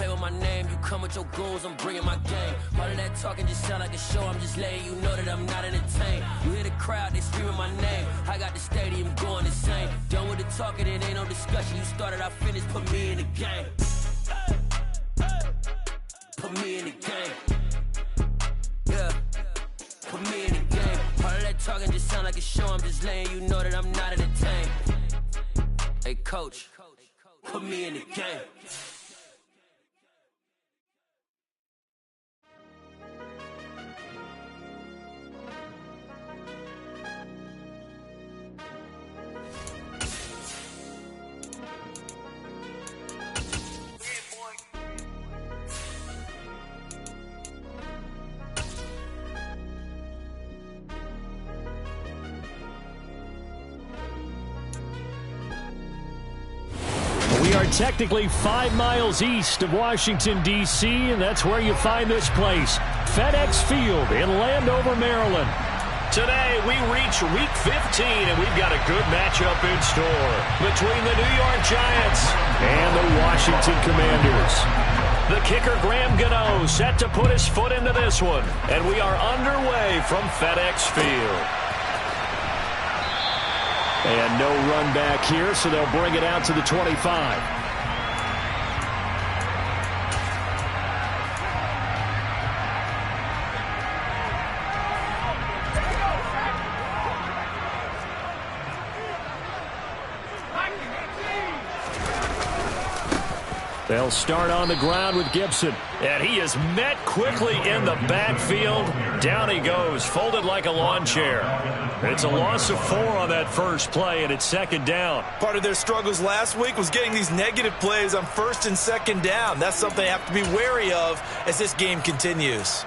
play with my name. You come with your goons, I'm bringing my game. All of that talking just sound like a show. I'm just letting you know that I'm not entertained. You hear the crowd, they screaming my name. I got the stadium going insane. Done with the talking, it ain't no discussion. You started, I finished, put me in the game. Put me in the game. Yeah. Put me in the game. All of that talking just sound like a show. I'm just letting you know that I'm not entertained. Hey, coach, put me in the game. We are technically 5 miles east of Washington, D.C., and that's where you find this place, FedEx Field in Landover, Maryland. Today, we reach Week 15, and we've got a good matchup in store between the New York Giants and the Washington Commanders. The kicker, Graham Gano, set to put his foot into this one, and we are underway from FedEx Field. And no run back here, so they'll bring it out to the 25. They'll start on the ground with Gibson. And he is met quickly in the backfield. Down he goes, folded like a lawn chair. It's a loss of 4 on that first play, and it's second down. Part of their struggles last week was getting these negative plays on first and second down. That's something they have to be wary of as this game continues.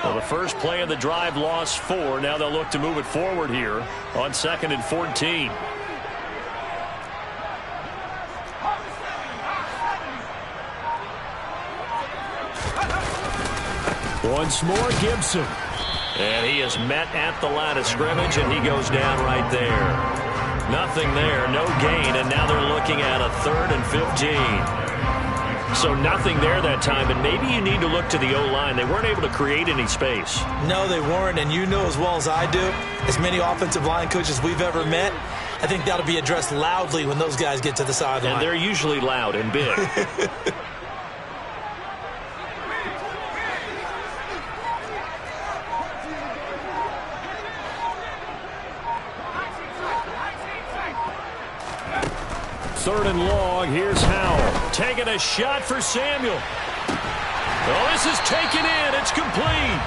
Well, the first play of the drive lost 4. Now they'll look to move it forward here on 2nd and 14. Once more, Gibson. And he is met at the line of scrimmage, and he goes down right there. Nothing there, no gain, and now they're looking at a 3rd and 15. So nothing there that time, but maybe you need to look to the O-line. They weren't able to create any space. No, they weren't, and you know as well as I do, as many offensive line coaches we've ever met, I think that'll be addressed loudly when those guys get to the sideline. And they're usually loud and big. Third and long, here's Howell. Taking a shot for Samuel. Oh, this is taken in. It's complete.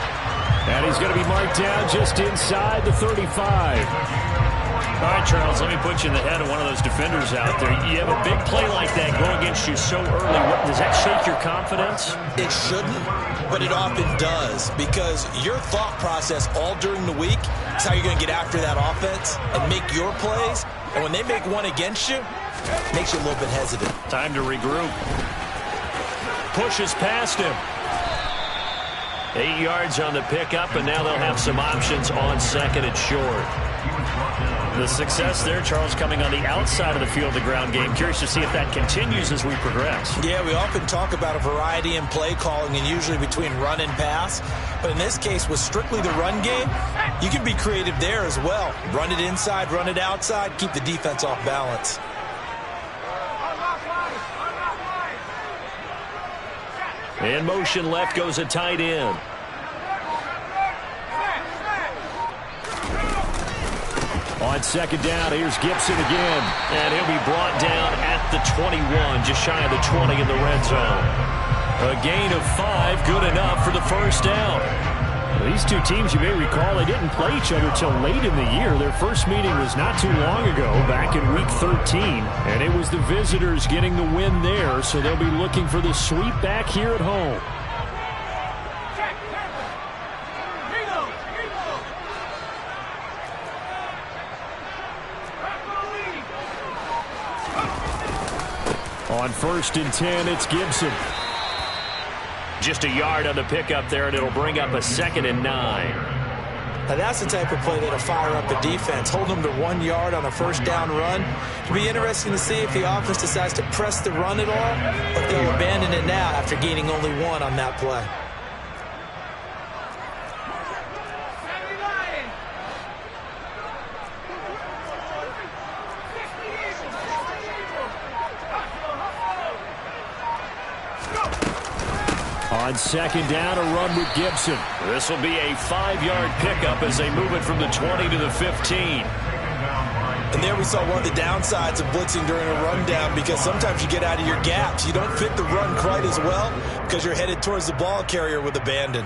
And he's going to be marked down just inside the 35. All right, Charles, let me put you in the head of one of those defenders out there. You have a big play like that going against you so early. Does that shake your confidence? It shouldn't, but it often does, because your thought process all during the week is how you're going to get after that offense and make your plays. And when they make one against you, it makes you a little bit hesitant. Time to regroup. Pushes past him. 8 yards on the pickup, and now they'll have some options on 2nd and short. The success there, Charles, coming on the outside of the field, the ground game. Curious to see if that continues as we progress. Yeah, we often talk about a variety in play calling, and usually between run and pass. But in this case, with strictly the run game, you can be creative there as well. Run it inside, run it outside, keep the defense off balance. In motion left goes a tight end. On 2nd down, here's Gibson again. And he'll be brought down at the 21, just shy of the 20 in the red zone. A gain of 5, good enough for the first down. Well, these two teams, you may recall, they didn't play each other till late in the year. Their first meeting was not too long ago, back in Week 13. And it was the visitors getting the win there, so they'll be looking for the sweep back here at home. On 1st and 10, it's Gibson. Just a yard on the pickup there, and it'll bring up a 2nd and 9. Now that's the type of play that'll fire up the defense. Hold them to 1 yard on a first down run. It'll be interesting to see if the offense decides to press the run at all, or if they'll abandon it now after gaining only 1 on that play. On 2nd down, a run with Gibson. This will be a 5-yard pickup as they move it from the 20 to the 15. And there we saw one of the downsides of blitzing during a rundown, because sometimes you get out of your gaps. You don't fit the run quite as well because you're headed towards the ball carrier with abandon.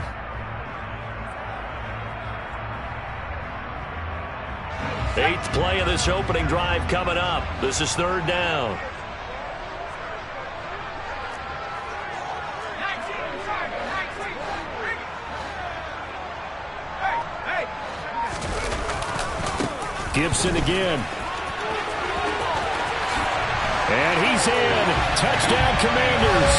Eighth play of this opening drive coming up. This is 3rd down. Gibson again. And he's in. Touchdown, Commanders.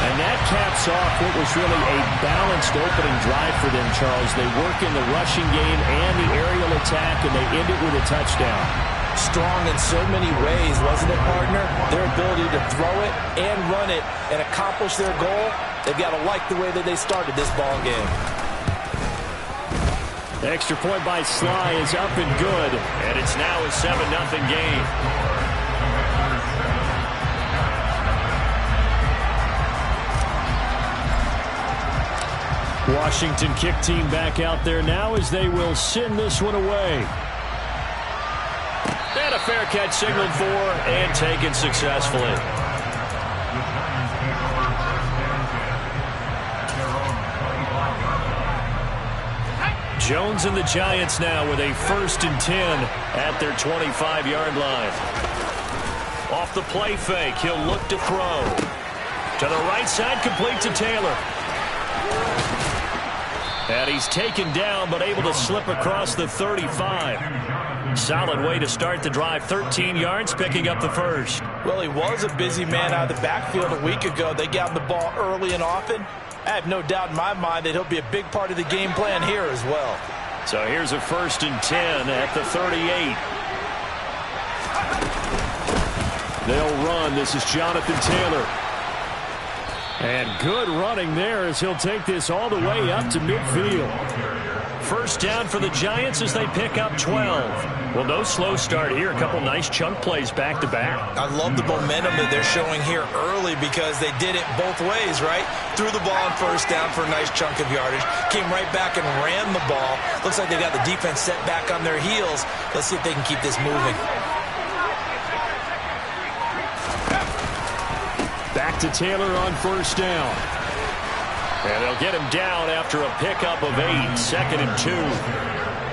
And that caps off what was really a balanced opening drive for them, Charles. They work in the rushing game and the aerial attack, and they end it with a touchdown. Strong in so many ways, wasn't it, partner? Their ability to throw it and run it and accomplish their goal, they've got to like the way that they started this ball game. The extra point by Sly is up and good. And it's now a 7-0 game. Washington kick team back out there now as they will send this one away. And a fair catch signaled for and taken successfully. Jones and the Giants now with a 1st and 10 at their 25-yard line. Off the play fake, he'll look to throw. To the right side, complete to Taylor. And he's taken down, but able to slip across the 35. Solid way to start the drive. 13 yards, picking up the 1st. Well, he was a busy man out of the backfield a week ago. They got the ball early and often. I have no doubt in my mind that he'll be a big part of the game plan here as well. So here's a 1st and 10 at the 38. They'll run. This is Jonathan Taylor. And good running there as he'll take this all the way up to midfield. 1st down for the Giants as they pick up 12. Well, no slow start here. A couple nice chunk plays back-to-back. I love the momentum that they're showing here early because they did it both ways, right? Threw the ball on 1st down for a nice chunk of yardage. Came right back and ran the ball. Looks like they got the defense set back on their heels. Let's see if they can keep this moving. Back to Taylor on 1st down. And they'll get him down after a pickup of 8, 2nd and 2.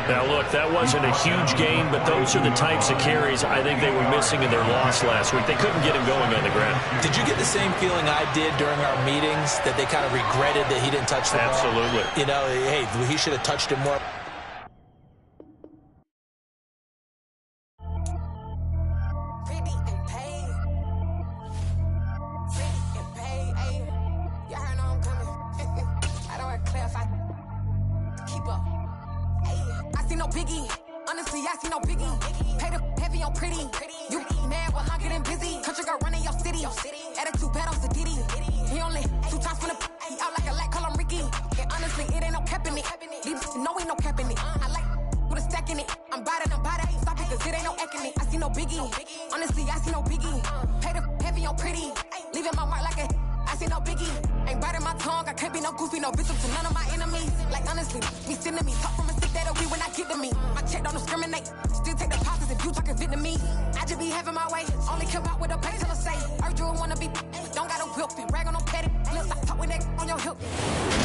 Now, look, that wasn't a huge gain, but those are the types of carries I think they were missing in their loss last week. They couldn't get him going on the ground. Did you get the same feeling I did during our meetings, that they kind of regretted that he didn't touch the ball? Absolutely. You know, hey, he should have touched it more.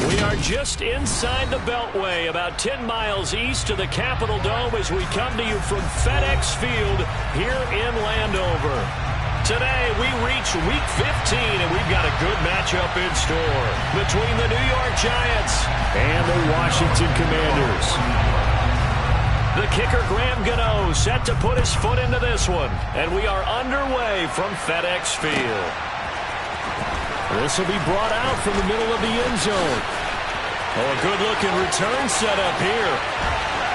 We are just inside the Beltway, about 10 miles east of the Capitol Dome as we come to you from FedEx Field here in Landover. Today, we reach Week 15, and we've got a good matchup in store between the New York Giants and the Washington Commanders. The kicker, Graham Gano, set to put his foot into this one, and we are underway from FedEx Field. This will be brought out from the middle of the end zone. Oh, a good-looking return set up here.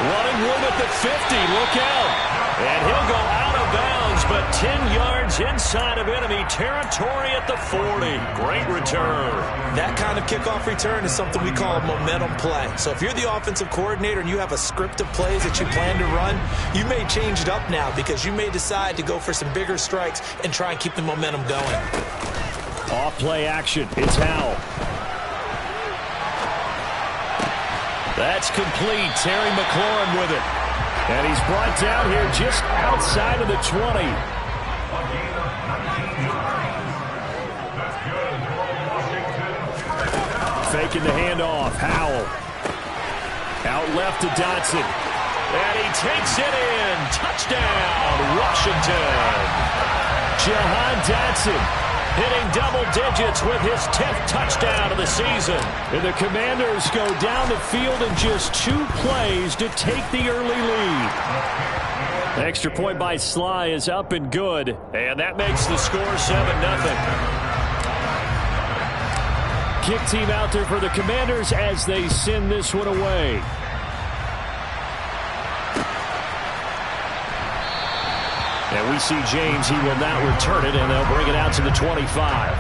Running room at the 50. Look out. And he'll go out of bounds, but 10 yards inside of enemy territory at the 40. Great return. That kind of kickoff return is something we call a momentum play. So if you're the offensive coordinator and you have a script of plays that you plan to run, you may change it up now because you may decide to go for some bigger strikes and try and keep the momentum going. Off play action. It's Howell. That's complete. Terry McLaurin with it. And he's brought down here just outside of the 20. Faking the handoff. Howell. Out left to Dotson. And he takes it in. Touchdown, Washington. Jahan Dotson hitting double digits with his 10th touchdown of the season. And the Commanders go down the field in just 2 plays to take the early lead. The extra point by Sly is up and good. And that makes the score 7-0. Kick team out there for the Commanders as they send this one away. And we see James. He will not return it, and they'll bring it out to the 25.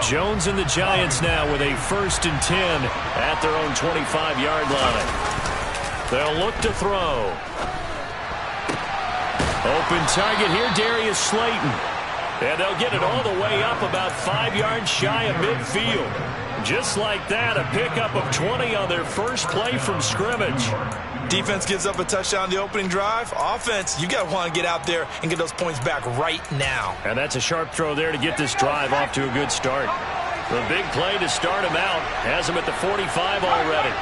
Jones and the Giants now with a 1st and 10 at their own 25-yard line. They'll look to throw. Open target here, Darius Slayton. And they'll get it all the way up about 5 yards shy of midfield. Just like that, a pickup of 20 on their first play from scrimmage. Defense gives up a touchdown on the opening drive. Offense, you got to want to get out there and get those points back right now. And that's a sharp throw there to get this drive off to a good start. The big play to start him out has him at the 45 already.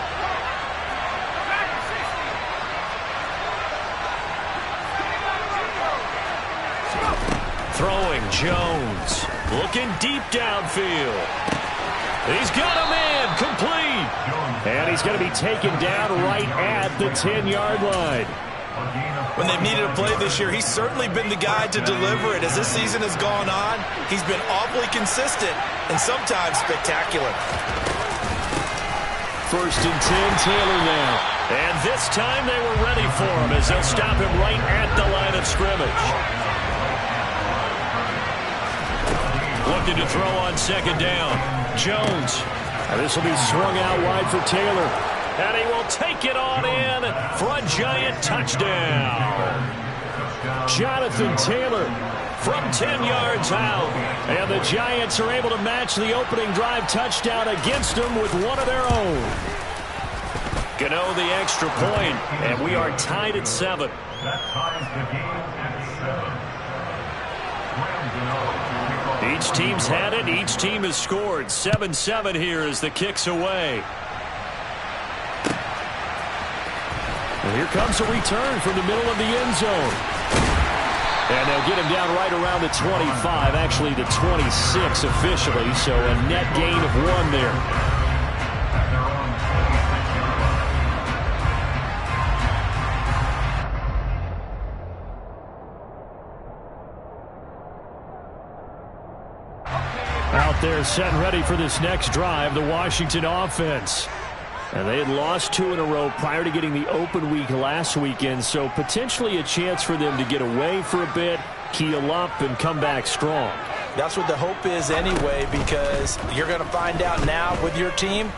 Throwing Jones. Looking deep downfield. He's got a man complete. And he's going to be taken down right at the 10-yard line. When they've needed a play this year, he's certainly been the guy to deliver it. As this season has gone on, he's been awfully consistent and sometimes spectacular. 1st and 10, Taylor now. And this time they were ready for him as they'll stop him right at the line of scrimmage. Looking to throw on 2nd down. Jones. And this will be swung out wide for Taylor. And he will take it on in for a Giant touchdown. Jonathan Taylor from 10 yards out. And the Giants are able to match the opening drive touchdown against them with one of their own. Gano the extra point, and we are tied at 7. That ties the game at 7. Each team's had it. Each team has scored. 7-7 here as the kick's away. And here comes a return from the middle of the end zone. And they'll get him down right around the 25, actually the 26 officially, so a net gain of 1 there. Out there set and ready for this next drive, the Washington offense. And they had lost 2 in a row prior to getting the open week last weekend, so potentially a chance for them to get away for a bit, keel up, and come back strong. That's what the hope is anyway, because you're going to find out now with your team,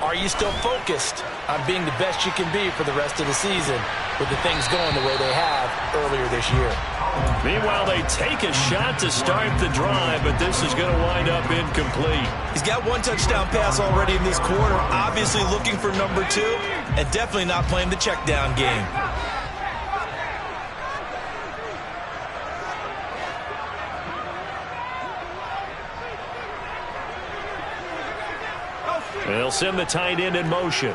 are you still focused on being the best you can be for the rest of the season with the things going the way they have earlier this year? Meanwhile, they take a shot to start the drive, but this is going to wind up incomplete. He's got 1 touchdown pass already in this quarter, obviously looking for number 2, and definitely not playing the check down game. They'll send the tight end in motion.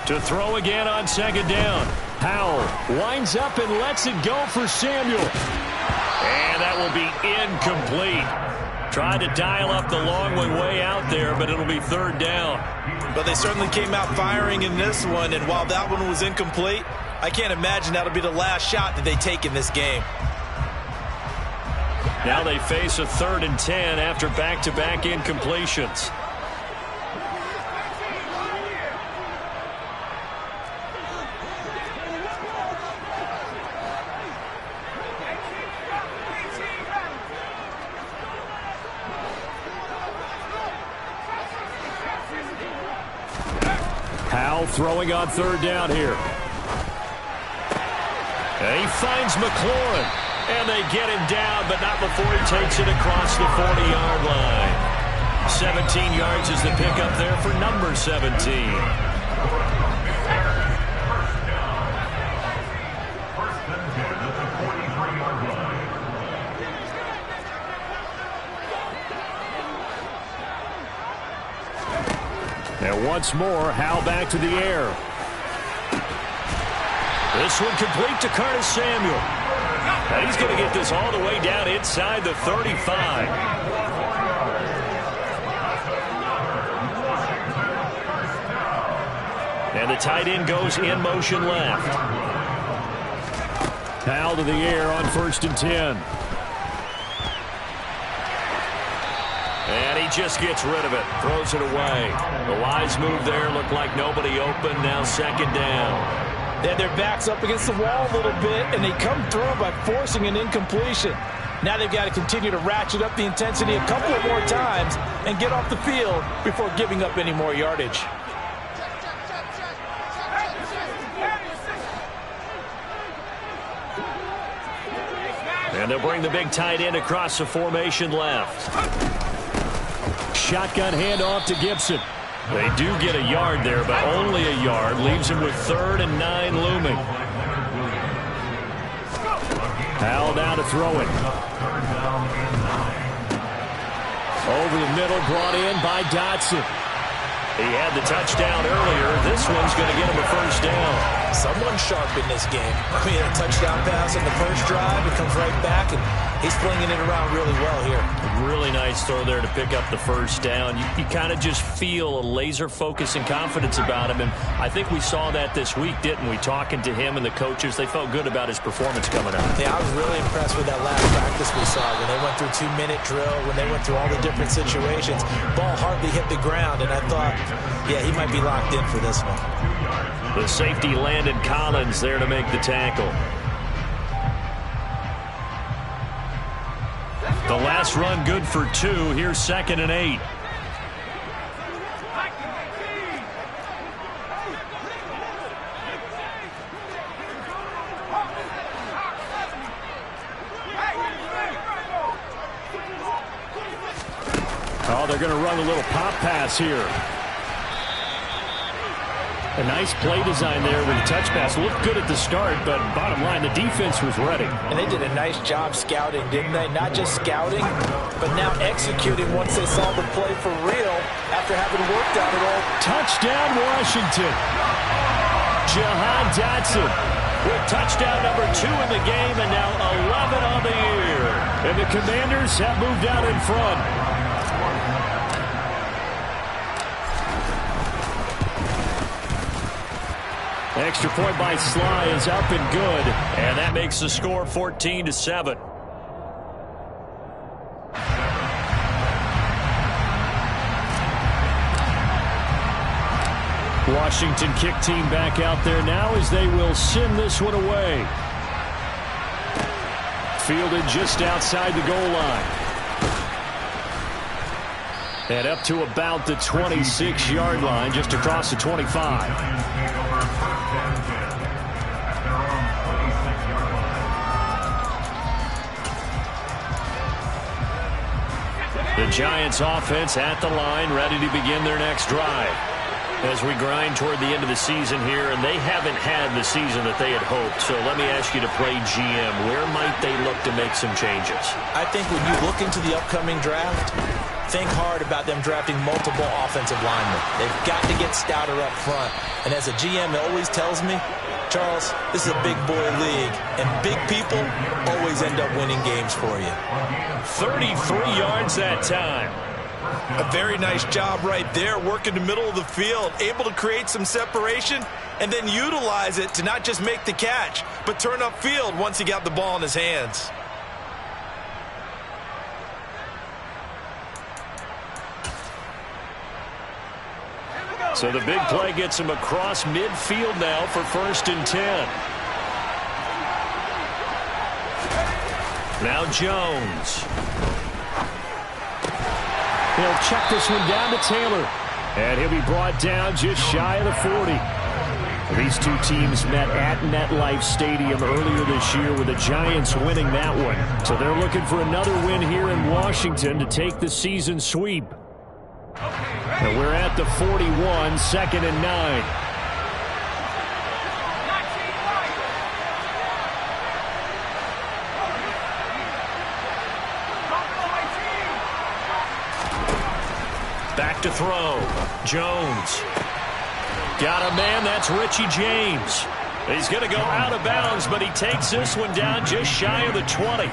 To throw again on second down. Howell winds up and lets it go for Samuel. And that will be incomplete. Tried to dial up the long one way out there, but it'll be third down. But they certainly came out firing in this one, and while that one was incomplete, I can't imagine that'll be the last shot that they take in this game. Now they face a 3rd and 10 after back-to-back incompletions. Howell throwing on 3rd down here. And he finds McLaurin. And they get him down, but not before he takes it across the 40-yard line. 17 yards is the pickup there for number 17. And once more, Howell back to the air. This one complete to Curtis Samuel. And he's going to get this all the way down inside the 35. And the tight end goes in motion left. Howell to the air on 1st and 10. And he just gets rid of it. Throws it away. The wise move there. Looked like nobody open. Now second down. They had their backs up against the wall a little bit, and they come through by forcing an incompletion. Now they've got to continue to ratchet up the intensity a couple of more times and get off the field before giving up any more yardage. And they'll bring the big tight end across the formation left. Shotgun handoff to Gibson. They do get a yard there, but only a yard. Leaves him with 3rd and 9 looming. Howell now to throw it. Over the middle, brought in by Dotson. He had the touchdown earlier. This one's going to get him a first down. Someone sharp in this game. He had a touchdown pass in the first drive. It comes right back, and he's flinging it around really well here. Really nice throw there to pick up the first down. You kind of just feel a laser focus and confidence about him, and I think we saw that this week, didn't we? Talking to him and the coaches, they felt good about his performance coming up. Yeah, I was really impressed with that last practice we saw when they went through 2-minute drill, when they went through all the different situations. Ball hardly hit the ground, and I thought, yeah, he might be locked in for this one. The safety Landon Collins there to make the tackle. The last run good for 2. Here's 2nd and 8. Oh, they're going to run a little pop pass here. A nice play design there with the touch pass. Looked good at the start, but bottom line, the defense was ready. And they did a nice job scouting, didn't they? Not just scouting, but now executing once they saw the play for real after having worked on it all. Touchdown, Washington. Jahan Dotson with touchdown number 2 in the game, and now 11 on the year. And the Commanders have moved out in front. Extra point by Sly is up and good. And that makes the score 14-7. Washington kick team back out there now as they will send this one away. Fielded just outside the goal line. And up to about the 26-yard line, just across the 25. The Giants offense at the line, ready to begin their next drive. As we grind toward the end of the season here, and they haven't had the season that they had hoped. So let me ask you to play GM. Where might they look to make some changes? I think when you look into the upcoming draft, think hard about them drafting multiple offensive linemen. They've got to get stouter up front. And as a GM always tells me, Charles, this is a big boy league, and big people always end up winning games for you. 33 yards that time. A very nice job right there, working the middle of the field, able to create some separation, and then utilize it to not just make the catch, but turn upfield once he got the ball in his hands. So the big play gets him across midfield now for 1st and 10. Now Jones. He'll check this one down to Taylor. And he'll be brought down just shy of the 40. These two teams met at MetLife Stadium earlier this year with the Giants winning that one. So they're looking for another win here in Washington to take the season sweep. And we're at the 41, 2nd and 9. Back to throw. Jones. Got a man, that's Richie James. He's going to go out of bounds, but he takes this one down just shy of the 20.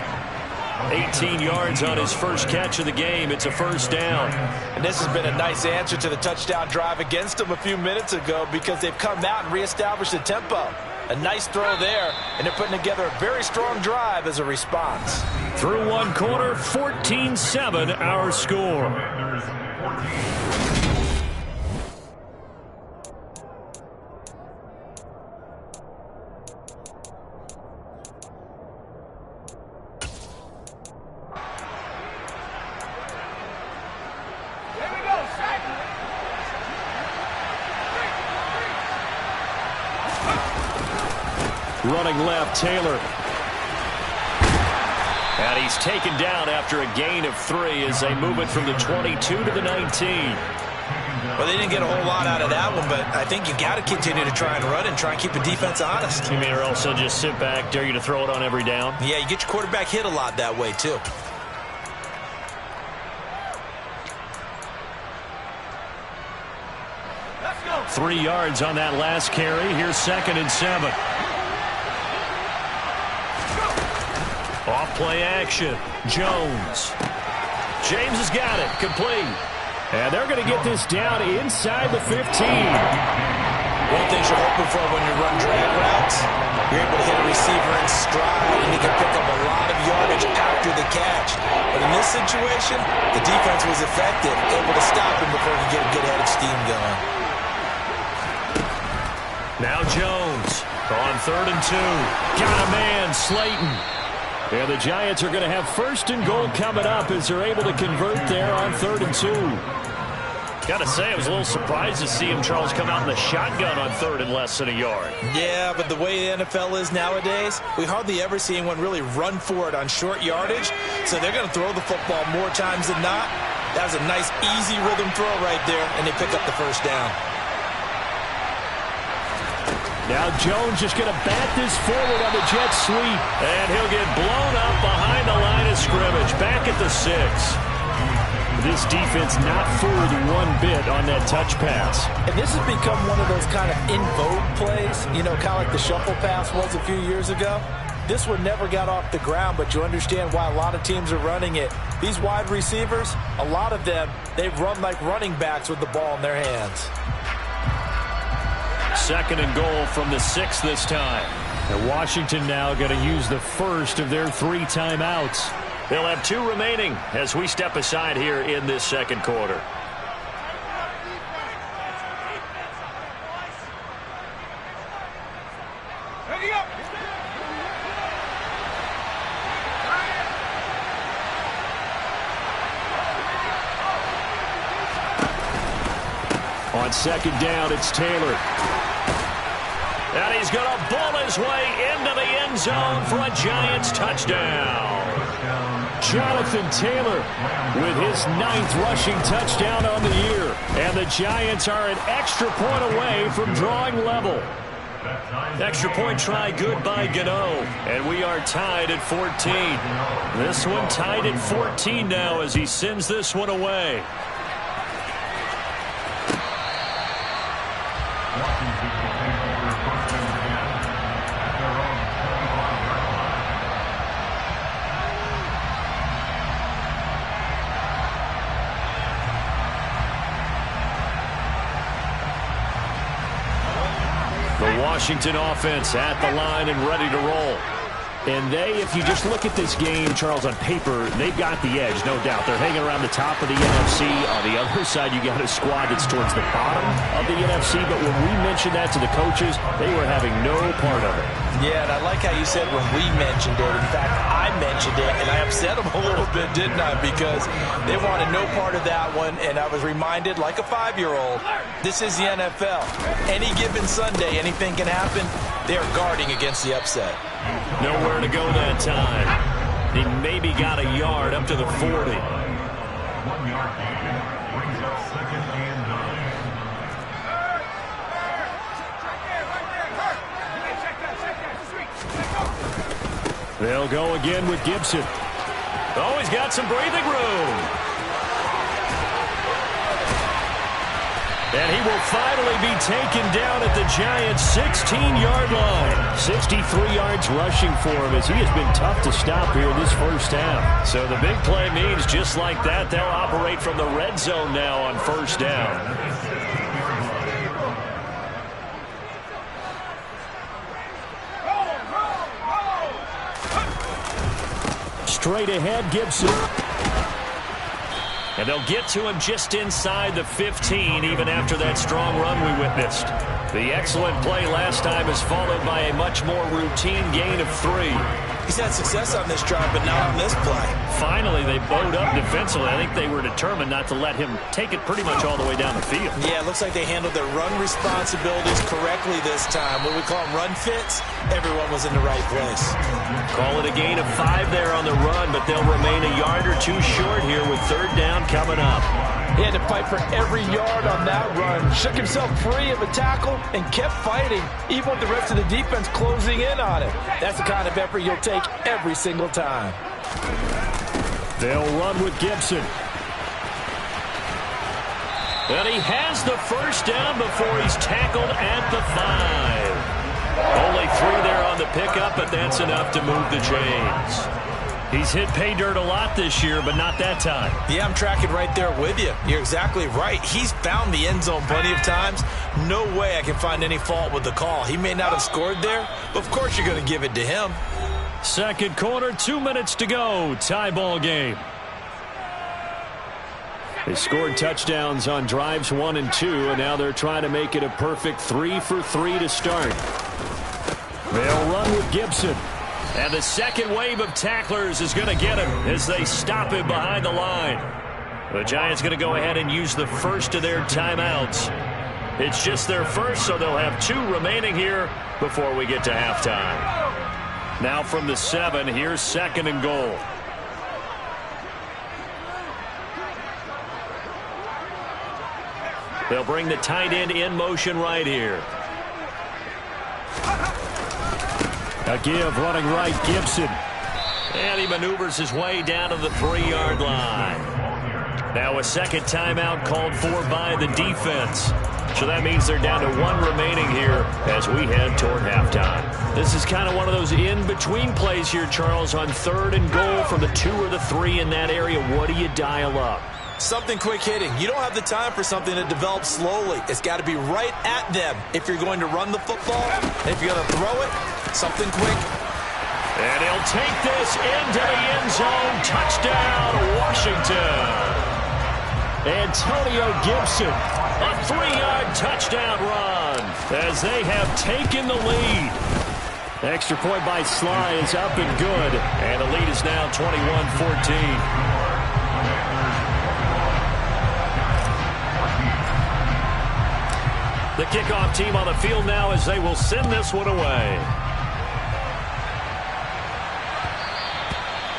18 yards on his first catch of the game. It's a 1st down. And this has been a nice answer to the touchdown drive against them a few minutes ago because they've come out and reestablished the tempo. A nice throw there, and they're putting together a very strong drive as a response. Through one quarter, 14-7 our score. Running left, Taylor. And he's taken down after a gain of 3 as they move it from the 22 to the 19. Well, they didn't get a whole lot out of that one, but I think you got to continue to try and run and try and keep the defense honest. You mean or else they'll just sit back, dare you to throw it on every down? Yeah, you get your quarterback hit a lot that way, too. Let's go. 3 yards on that last carry. Here's 2nd and 7. Off play action. Jones. James has got it. Complete. And they're going to get this down inside the 15. One thing you're hoping for when you run drag routes, you're able to hit a receiver in stride, and you can pick up a lot of yardage after the catch. But in this situation, the defense was effective, able to stop him before he could get a good head of steam going. Now Jones on 3rd and 2. Got a man, Slayton. And the Giants are going to have 1st and goal coming up as they're able to convert there on 3rd and 2. Got to say, I was a little surprised to see him, Charles, come out in the shotgun on 3rd and less than a yard. Yeah, but the way the NFL is nowadays, we hardly ever see anyone really run for it on short yardage. So they're going to throw the football more times than not. That was a nice, easy rhythm throw right there, and they pick up the 1st down. Now Jones just going to bat this forward on the jet sweep. And he'll get blown up behind the line of scrimmage. Back at the 6. This defense not fooled one bit on that touch pass. And this has become one of those kind of in vogue plays, you know, kind of like the shuffle pass was a few years ago. This one never got off the ground, but you understand why a lot of teams are running it. These wide receivers, a lot of them, they run like running backs with the ball in their hands. 2nd and goal from the 6 this time. And Washington now going to use the first of their 3 timeouts. They'll have 2 remaining as we step aside here in this 2nd quarter. On 2nd down, it's Taylor. And he's going to bull his way into the end zone for a Giants touchdown. Jonathan Taylor with his 9th rushing touchdown on the year. And the Giants are an extra point away from drawing level. Extra point try good by Gano. And we are tied at 14. This one tied at 14 now as he sends this one away. Washington offense at the line and ready to roll. And if you just look at this game, Charles, on paper, they've got the edge, no doubt. They're hanging around the top of the NFC. On the other side, you got a squad that's towards the bottom of the NFC. But when we mentioned that to the coaches, they were having no part of it. Yeah, and I like how you said when we mentioned it. In fact, I mentioned it, and I upset them a little bit, didn't I? Because they wanted no part of that one, and I was reminded, like a 5-year-old, this is the NFL. Any given Sunday, anything can happen. They are guarding against the upset. Nowhere to go that time. He maybe got a yard up to the 40. 1 yard gain brings up 2nd and 9. They'll go again with Gibson. Oh, he's got some breathing room. And he will finally be taken down at the Giants' 16-yard line. 63 yards rushing for him as he has been tough to stop here this first half. So the big play means just like that, they'll operate from the red zone now on first down. Straight ahead, Gibson. And they'll get to him just inside the 15, even after that strong run we witnessed. The excellent play last time is followed by a much more routine gain of 3. He's had success on this drive, but not on this play. Finally, they bowed up defensively. I think they were determined not to let him take it pretty much all the way down the field. Yeah, it looks like they handled their run responsibilities correctly this time. What we call them run fits, everyone was in the right place. Call it a gain of 5 there on the run, but they'll remain a yard or 2 short here with third down coming up. He had to fight for every yard on that run. Shook himself free of a tackle and kept fighting, even with the rest of the defense closing in on him. That's the kind of effort you'll take every single time. They'll run with Gibson. And he has the first down before he's tackled at the 5. Only 3 there on the pickup, but that's enough to move the chains. He's hit pay dirt a lot this year, but not that time. Yeah, I'm tracking right there with you. You're exactly right. He's found the end zone plenty of times. No way I can find any fault with the call. He may not have scored there, but of course you're going to give it to him. Second quarter, 2 minutes to go. Tie ball game. They scored touchdowns on drives 1 and 2, and now they're trying to make it a perfect 3 for 3 to start. They'll run with Gibson. And the second wave of tacklers is going to get him as they stop him behind the line. The Giants going to go ahead and use the first of their timeouts. It's just their first, so they'll have 2 remaining here before we get to halftime. Now from the 7, here's 2nd and goal. They'll bring the tight end in motion right here. A give running right, Gibson. And he maneuvers his way down to the 3-yard line. Now a second timeout called for by the defense. So that means they're down to 1 remaining here as we head toward halftime. This is kind of one of those in-between plays here, Charles, on 3rd and goal from the 2 or the 3 in that area. What do you dial up? Something quick hitting. You don't have the time for something that develops slowly. It's got to be right at them if you're going to run the football. And if you're going to throw it, something quick. And he'll take this into the end zone. Touchdown, Washington. Antonio Gibson. A 3-yard touchdown run as they have taken the lead. Extra point by Sly is up and good. And the lead is now 21-14. The kickoff team on the field now as they will send this one away.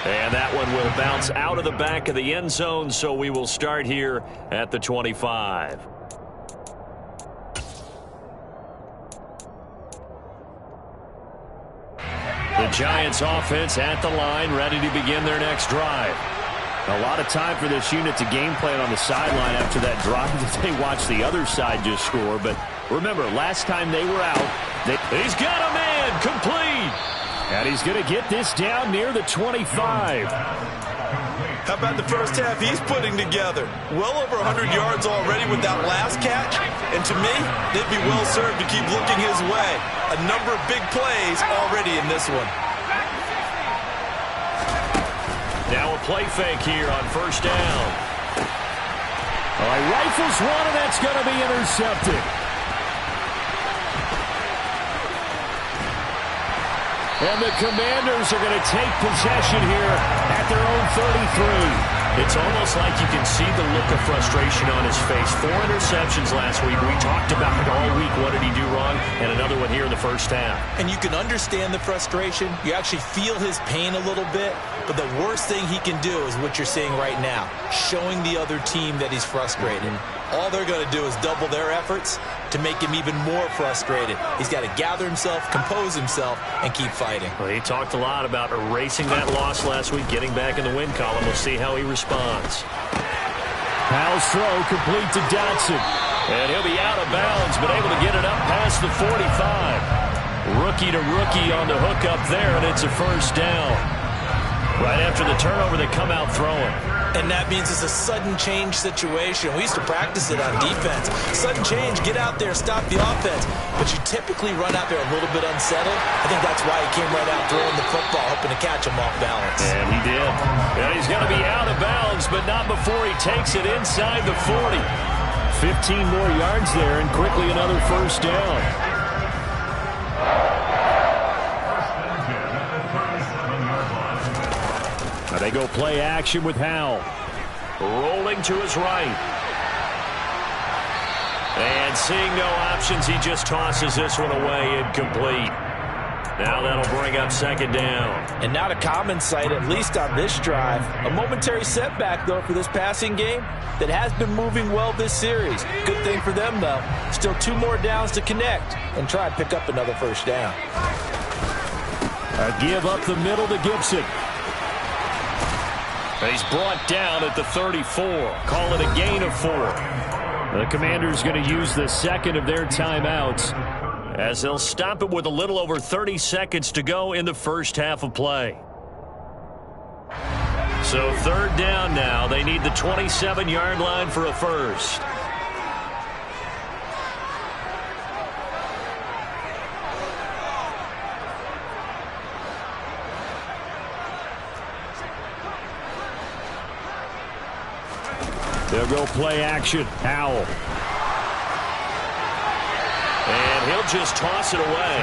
And that one will bounce out of the back of the end zone, so we will start here at the 25. Giants offense at the line, ready to begin their next drive. A lot of time for this unit to game plan on the sideline after that drive that they watched the other side just score. But remember, last time they were out, he's got a man complete. And he's going to get this down near the 25. How about the first half he's putting together? Well over 100 yards already with that last catch. And to me, they'd be well served to keep looking his way. A number of big plays already in this one. Now a play fake here on first down. All right, rifles one, and that's going to be intercepted. And the Commanders are going to take possession here at their own 33. It's almost like you can see the look of frustration on his face. 4 interceptions last week. We talked about it all week. What did he do wrong? And another one here in the first half. And you can understand the frustration. You actually feel his pain a little bit. But the worst thing he can do is what you're seeing right now, showing the other team that he's frustrated. All they're going to do is double their efforts to make him even more frustrated. He's got to gather himself, compose himself, and keep fighting. Well, he talked a lot about erasing that loss last week, getting back in the win column. We'll see how he responds. Powell's throw complete to Dotson. And he'll be out of bounds, but able to get it up past the 45. Rookie to rookie on the hook up there, and it's a first down. Right after the turnover, they come out throwing. And that means it's a sudden change situation. We used to practice it on defense. Sudden change, get out there, stop the offense. But you typically run out there a little bit unsettled. I think that's why he came right out throwing the football, hoping to catch him off balance. And he did. And he's going to be out of bounds, but not before he takes it inside the 40. 15 more yards there, and quickly another first down. Now they go play action with Howell. Rolling to his right. And seeing no options, he just tosses this one away, incomplete. Now that'll bring up second down. And not a common sight, at least on this drive. A momentary setback, though, for this passing game that has been moving well this series. Good thing for them, though. Still 2 more downs to connect and try and pick up another first down. A give up the middle to Gibson. He's brought down at the 34. Call it a gain of 4. The Commanders going to use the second of their timeouts, as they'll stop it with a little over 30 seconds to go in the first half of play. So third down now. They need the 27-yard line for a first. They'll go play action. Howell. And he'll just toss it away.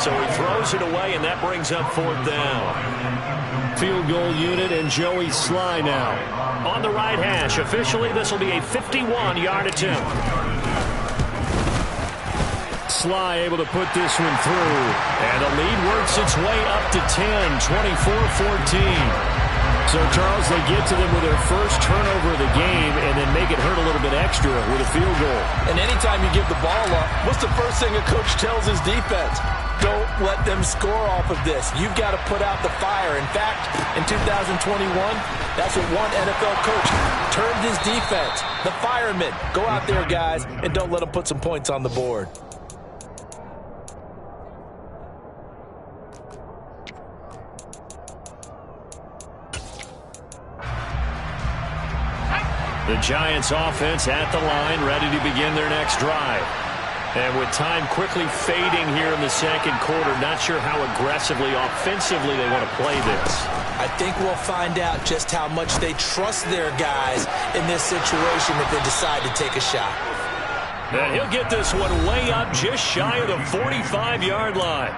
So he throws it away, and that brings up fourth down. Field goal unit and Joey Sly now. On the right hash. Officially, this will be a 51-yard attempt. Sly able to put this one through. And the lead works its way up to 10, 24-14. So, Charles, they get to them with their first turnover of the game and then make it hurt a little bit extra with a field goal. And anytime you give the ball up, what's the first thing a coach tells his defense? Don't let them score off of this. You've got to put out the fire. In fact, in 2021, that's what one NFL coach termed his defense. The firemen. Go out there, guys, and don't let them put some points on the board. The Giants offense at the line, ready to begin their next drive. And with time quickly fading here in the second quarter, not sure how aggressively, offensively they want to play this. I think we'll find out just how much they trust their guys in this situation if they decide to take a shot. And he'll get this one way up just shy of the 45-yard line.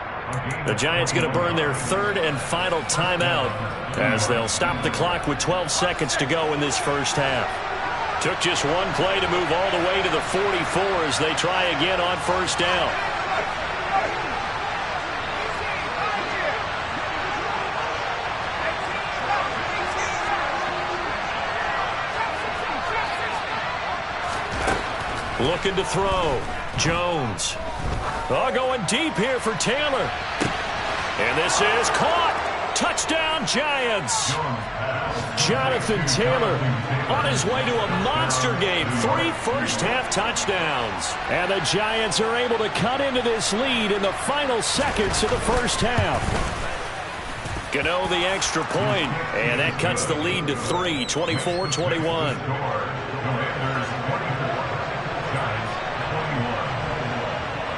The Giants going to burn their third and final timeout as they'll stop the clock with 12 seconds to go in this first half. Took just one play to move all the way to the 44 as they try again on first down. Looking to throw. Jones. Oh, going deep here for Taylor. And this is caught. Touchdown, Giants. Jonathan Taylor on his way to a monster game. 3 first-half touchdowns. And the Giants are able to cut into this lead in the final seconds of the first half. Gano the extra point, and that cuts the lead to 3, 24-21.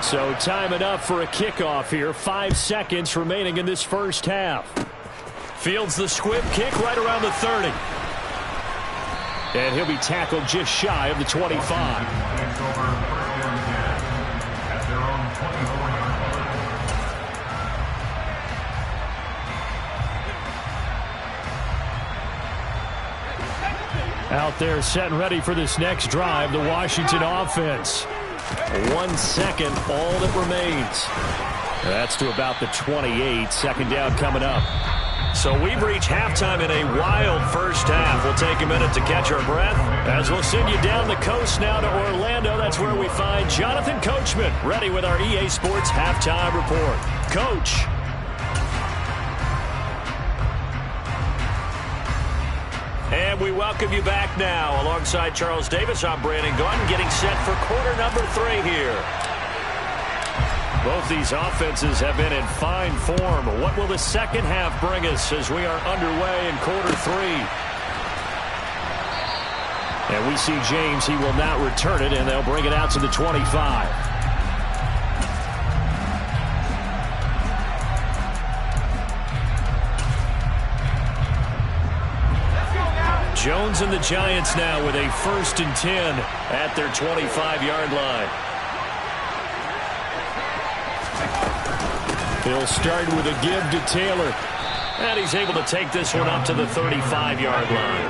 So time enough for a kickoff here. 5 seconds remaining in this first half. Fields the squib kick right around the 30. And he'll be tackled just shy of the 25. Out there set and ready for this next drive, the Washington offense. 1 second, all that remains. That's to about the 28. Second down coming up. So we've reached halftime in a wild first half. We'll take a minute to catch our breath as we'll send you down the coast now to Orlando. That's where we find Jonathan Coachman ready with our EA Sports halftime report. Coach. And we welcome you back now. Alongside Charles Davis, I'm Brandon Gaudin, getting set for quarter number 3 here. Both these offenses have been in fine form. What will the second half bring us as we are underway in quarter 3? And we see James. He will not return it, and they'll bring it out to the 25. Jones and the Giants now with a 1st and 10 at their 25-yard line. He'll start with a give to Taylor. And he's able to take this one up to the 35-yard line.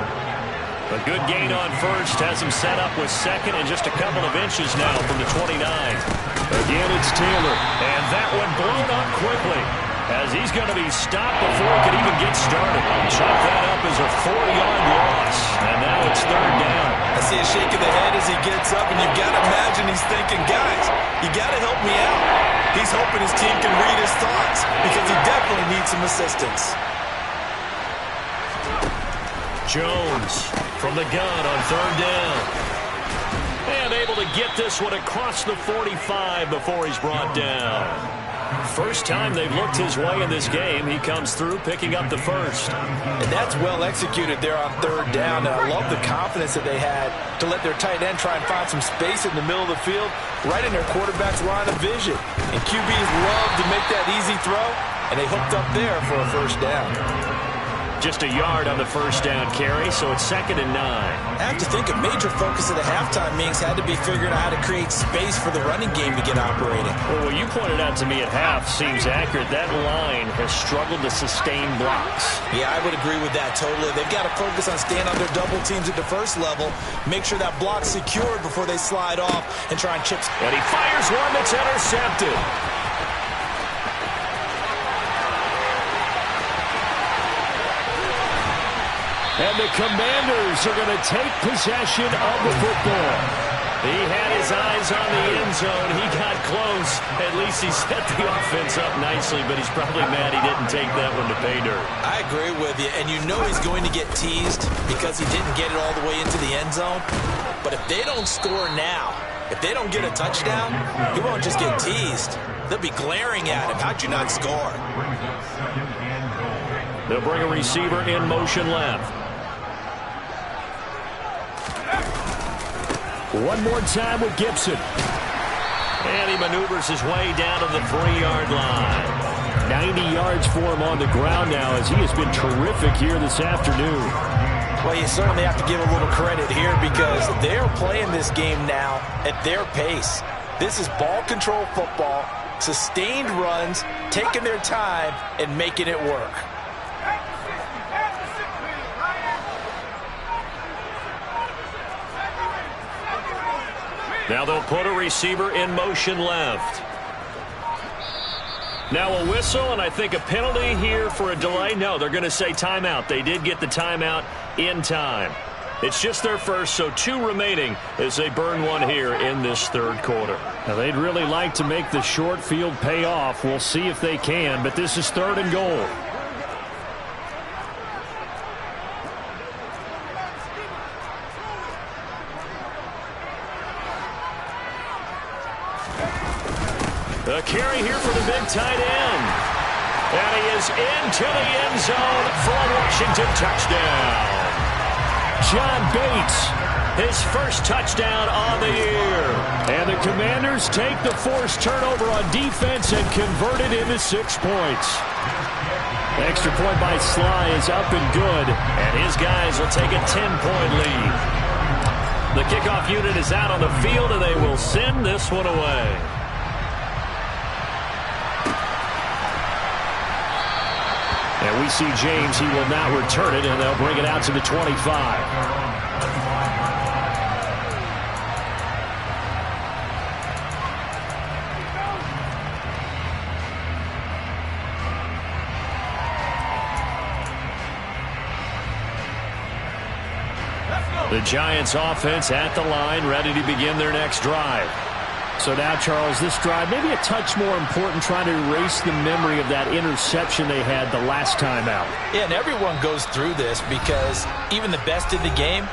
A good gain on first has him set up with second and just a couple of inches now from the 29. Again, it's Taylor. And that one blown up quickly as he's going to be stopped before he can even get started. Chalk that up as a 4-yard loss. And now it's 3rd down. I see a shake of the head as he gets up, and you've got to imagine he's thinking, guys, you got to help me out. He's hoping his team can read his thoughts because he definitely needs some assistance. Jones from the gun on 3rd down. And able to get this one across the 45 before he's brought down. First time they've looked his way in this game. He comes through picking up the first. And that's well executed there on 3rd down. And I love the confidence that they had to let their tight end try and find some space in the middle of the field, right in their quarterback's line of vision. And QBs love to make that easy throw, and they hooked up there for a 1st down. Just a yard on the 1st down carry, so it's 2nd and 9. I have to think a major focus of the halftime meetings had to be figuring out how to create space for the running game to get operating. Well, what you pointed out to me at half seems accurate. That line has struggled to sustain blocks. Yeah, I would agree with that totally. They've got to focus on staying on their double teams at the first level, make sure that block's secured before they slide off and try and chip. And he fires one that's intercepted. And the Commanders are going to take possession of the football. He had his eyes on the end zone. He got close. At least he set the offense up nicely, but he's probably mad he didn't take that one to pay dirt. I agree with you, and you know he's going to get teased because he didn't get it all the way into the end zone. But if they don't score now, if they don't get a touchdown, he won't just get teased. They'll be glaring at him. How'd you not score? They'll bring a receiver in motion left. One more time with Gibson. And he maneuvers his way down to the 3-yard line. 90 yards for him on the ground now as he has been terrific here this afternoon. Well, you certainly have to give a little credit here because they're playing this game now at their pace. This is ball control football, sustained runs, taking their time and making it work. Now they'll put a receiver in motion left. Now a whistle, and I think a penalty here for a delay. No, they're going to say timeout. They did get the timeout in time. It's just their first, so 2 remaining as they burn one here in this third quarter. Now, they'd really like to make the short field pay off. We'll see if they can, but this is 3rd and goal. A carry here for the big tight end. And he is into the end zone for a Washington touchdown. John Bates, his first touchdown on the year. And the Commanders take the forced turnover on defense and convert it into 6 points. Extra point by Sly is up and good. And his guys will take a 10-point lead. The kickoff unit is out on the field, and they will send this one away. And we see James. He will not return it, and they'll bring it out to the 25. The Giants offense at the line, ready to begin their next drive. So now, Charles, this drive maybe a touch more important, trying to erase the memory of that interception they had the last time out. Yeah, and everyone goes through this because even the best in the game,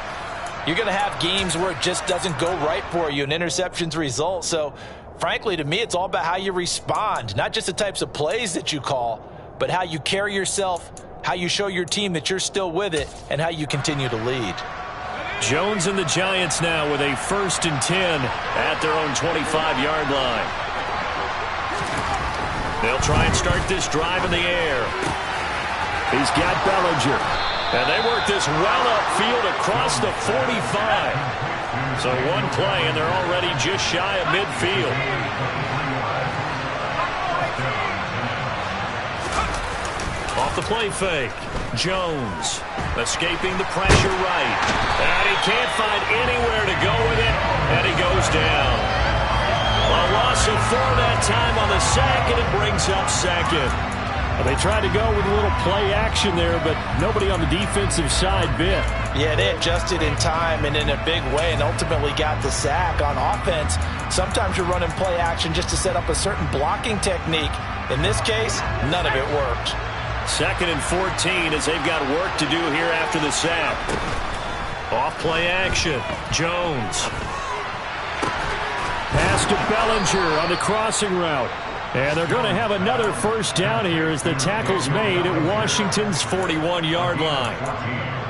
you're going to have games where it just doesn't go right for you, and interceptions result. So, frankly, to me, it's all about how you respond, not just the types of plays that you call, but how you carry yourself, how you show your team that you're still with it, and how you continue to lead. Jones and the Giants now with a 1st and 10 at their own 25-yard line. They'll try and start this drive in the air. He's got Bellinger. And they work this well upfield across the 45. So one play, and they're already just shy of midfield. Off the play fake. Jones escaping the pressure right. And he can't find anywhere to go with it. And he goes down. A loss of 4 that time on the sack, and it brings up 2nd. Well, they tried to go with a little play action there, but nobody on the defensive side bit. Yeah, they adjusted in time and in a big way and ultimately got the sack. On offense, sometimes you're running play action just to set up a certain blocking technique. In this case, none of it worked. 2nd and 14 as they've got work to do here after the sack. Off play action. Jones. Pass to Bellinger on the crossing route. And they're going to have another 1st down here as the tackle's made at Washington's 41-yard line.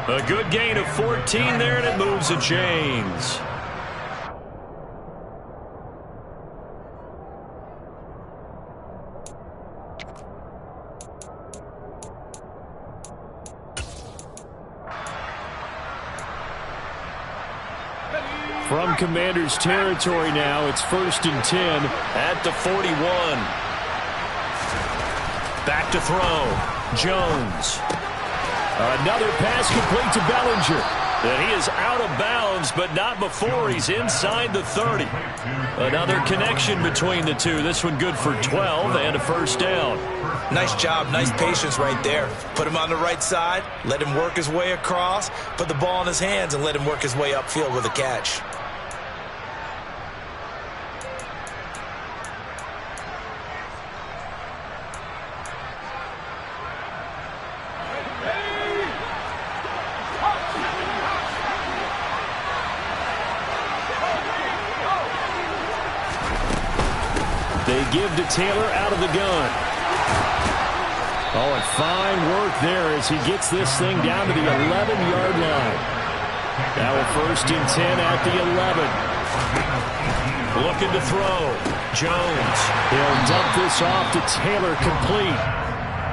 A good gain of 14 there, and it moves the chains. From Commanders territory now, it's 1st and 10 at the 41. Back to throw. Jones. Another pass complete to Bellinger. And he is out of bounds, but not before he's inside the 30. Another connection between the two. This one good for 12 and a 1st down. Nice job, nice patience right there. Put him on the right side, let him work his way across, put the ball in his hands, and let him work his way upfield with a catch. They give to Taylor out of the gun. Oh, and fine work there as he gets this thing down to the 11-yard line. Now a 1st and 10 at the 11. Looking to throw. Jones. He'll dump this off to Taylor, complete.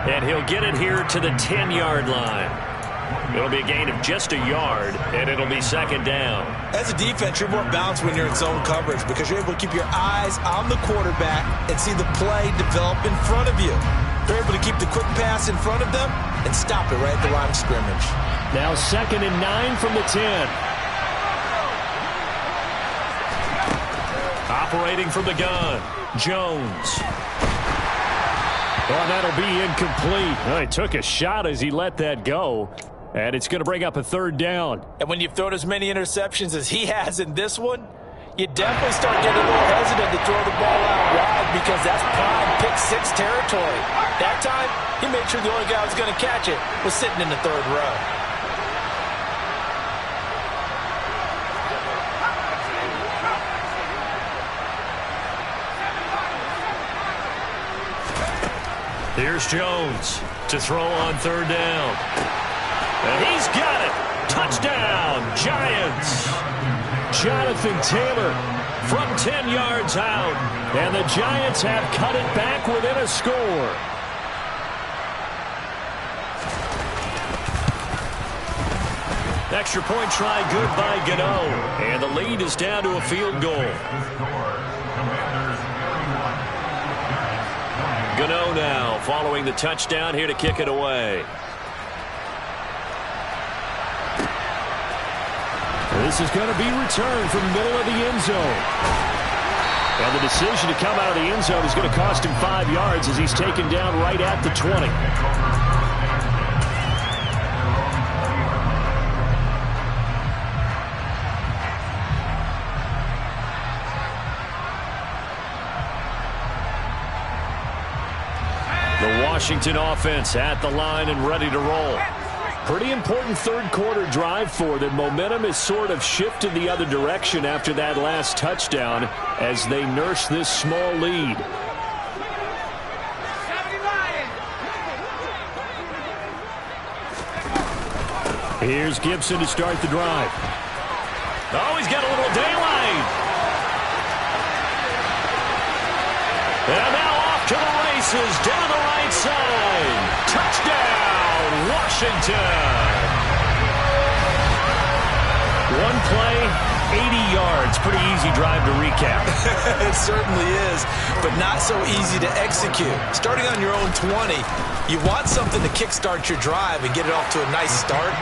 And he'll get it here to the 10-yard line. It'll be a gain of just a yard, and it'll be 2nd down. As a defense, you're more balanced when you're in zone coverage because you're able to keep your eyes on the quarterback and see the play develop in front of you. You're able to keep the quick pass in front of them and stop it right at the line of scrimmage. Now 2nd and 9 from the 10. Operating from the gun, Jones. Oh, that'll be incomplete. Well, he took a shot as he let that go. And it's going to bring up a third down. And when you've thrown as many interceptions as he has in this one, you definitely start getting a little hesitant to throw the ball out wide because that's prime pick-6 territory. That time, he made sure the only guy who was going to catch it was sitting in the third row. Here's Jones to throw on third down. And he's got it. Touchdown, Giants. Jonathan Taylor from 10 yards out. And the Giants have cut it back within a score. Extra point try good by Gano. And the lead is down to a field goal. Gano now following the touchdown here to kick it away. This is going to be returned from the middle of the end zone. And the decision to come out of the end zone is going to cost him 5 yards as he's taken down right at the 20. The Washington offense at the line and ready to roll. Pretty important third quarter drive for them. Momentum has sort of shifted the other direction after that last touchdown as they nurse this small lead. Here's Gibson to start the drive. Oh, he's got a little daylight. And now off to the races down the right side. Touchdown, Washington. One play, 80 yards. Pretty easy drive to recap. It certainly is, but not so easy to execute. Starting on your own 20, you want something to kickstart your drive and get it off to a nice start.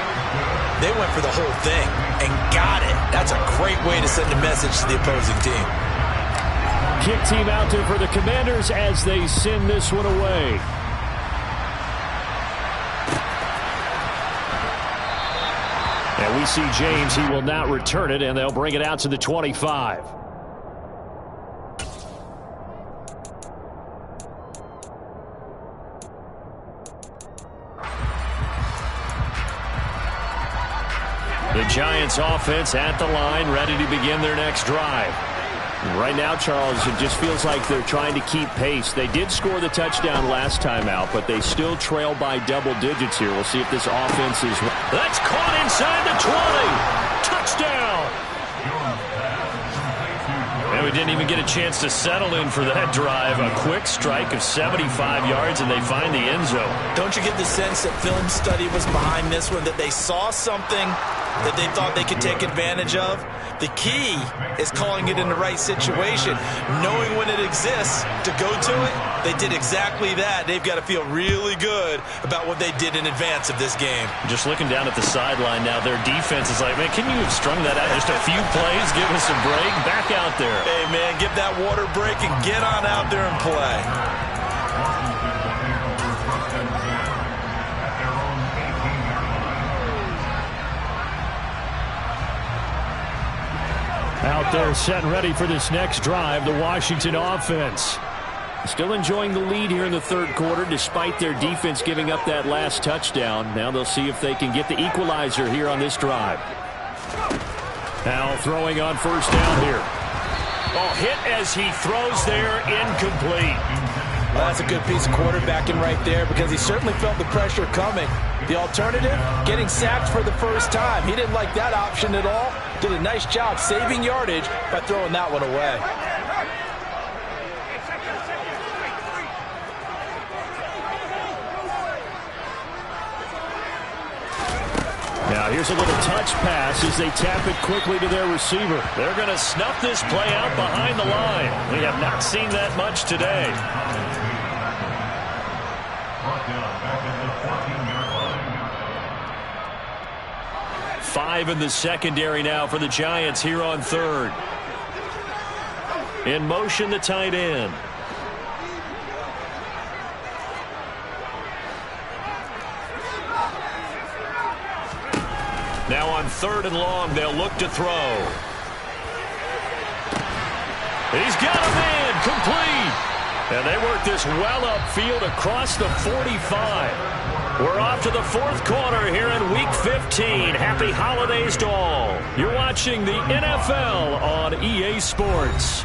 They went for the whole thing and got it. That's a great way to send a message to the opposing team. Kick team out there for the Commanders as they send this one away. And we see James. He will not return it, and they'll bring it out to the 25. The Giants offense at the line, ready to begin their next drive. Right now, Charles, it just feels like they're trying to keep pace. They did score the touchdown last time out, but they still trail by double digits here. We'll see if this offense is... That's caught inside the 20. Touchdown. And we didn't even get a chance to settle in for that drive. A quick strike of 75 yards, and they find the end zone. Don't you get the sense that film study was behind this one, that they saw something that they thought they could take advantage of? The key is calling it in the right situation, knowing when it exists to go to it. They did exactly that. They've got to feel really good about what they did in advance of this game. Just looking down at the sideline now, their defense is like, man, can you have strung that out just a few plays? Give us a break. Back out there. Hey, man, give that water break and get on out there and play. Out there set and ready for this next drive, the Washington offense. Still enjoying the lead here in the third quarter despite their defense giving up that last touchdown. Now they'll see if they can get the equalizer here on this drive. Now throwing on first down here. Oh, hit as he throws there, incomplete. Well, that's a good piece of quarterbacking right there because he certainly felt the pressure coming. The alternative, getting sacked for the first time. He didn't like that option at all. Did a nice job saving yardage by throwing that one away. Now here's a little touch pass as they tap it quickly to their receiver. They're going to snuff this play out behind the line. We have not seen that much today. Brought down back at the 14-yard line. 5 in the secondary now for the Giants here on third. In motion, the tight end. Now on 3rd and long, they'll look to throw. He's got him in, complete. And they work this well upfield across the 45. We're off to the 4th quarter here in Week 15. Happy holidays to all. You're watching the NFL on EA Sports.